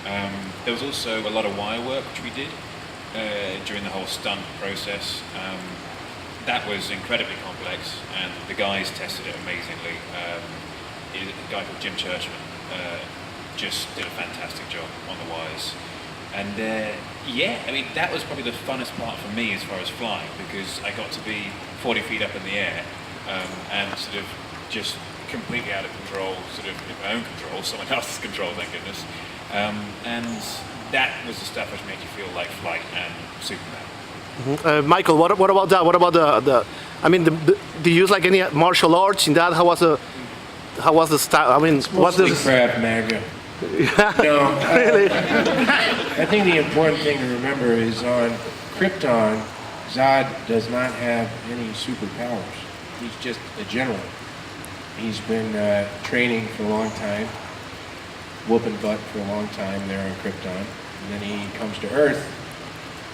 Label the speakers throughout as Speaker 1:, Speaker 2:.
Speaker 1: There was also a lot of wire work which we did during the whole stunt process. That was incredibly complex, and the guys tested it amazingly. A guy called Jim Churchman just did a fantastic job on the wires. And I mean, that was probably the funnest part for me as far as flying, because I got to be 40 feet up in the air and sort of just completely out of control, sort of in my own control, someone else's control, thank goodness. And that was the stuff which made you feel like flight and Superman.
Speaker 2: Mm-hmm. Michael, what about that? What about the I mean, do you use like any martial arts in that? How was the style? I mean, what's the
Speaker 3: Krav Maga? No,
Speaker 2: really?
Speaker 3: I think the important thing to remember is on Krypton, Zod does not have any superpowers. He's just a general. He's been training for a long time, whooping butt for a long time there on Krypton. And then he comes to Earth,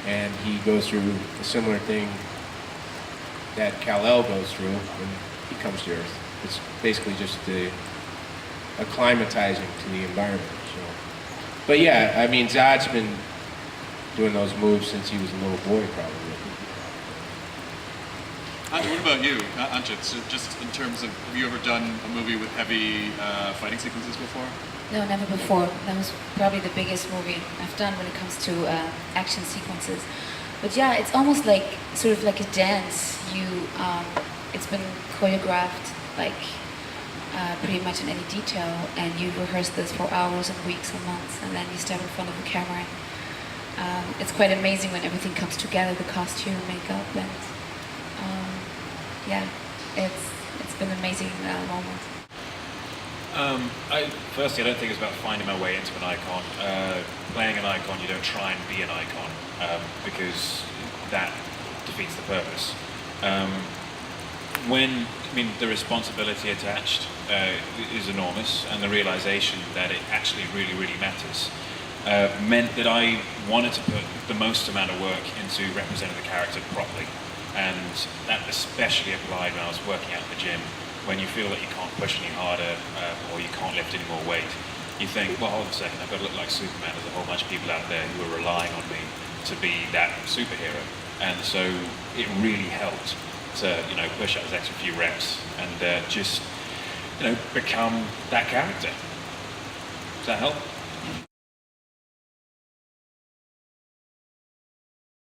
Speaker 3: and he goes through a similar thing that Kal-El goes through when he comes to Earth. It's basically just acclimatizing to the environment. So. But yeah, I mean, Zod's been doing those moves since he was a little boy, probably.
Speaker 4: What about you, Anchit? So just in terms of, have you ever done a movie with heavy fighting sequences before?
Speaker 5: No, never before. That was probably the biggest movie I've done when it comes to action sequences. But yeah, it's almost like sort of like a dance. It's been choreographed like pretty much in any detail, and you rehearse this for hours and weeks and months, and then you step in front of a camera. It's quite amazing when everything comes together, the costume, makeup, and it's been an amazing moment.
Speaker 1: Firstly, I don't think it's about finding my way into an icon. Playing an icon, you don't try and be an icon, because that defeats the purpose. The responsibility attached is enormous, and the realization that it actually really, really matters meant that I wanted to put the most amount of work into representing the character properly. And that especially applied when I was working out in the gym, when you feel that you can't push any harder or you can't lift any more weight. You think, well, hold on a second, I've got to look like Superman. There's a whole bunch of people out there who are relying on me to be that superhero. And so it really helped to, push out those extra few reps and just, become that character. Does that help?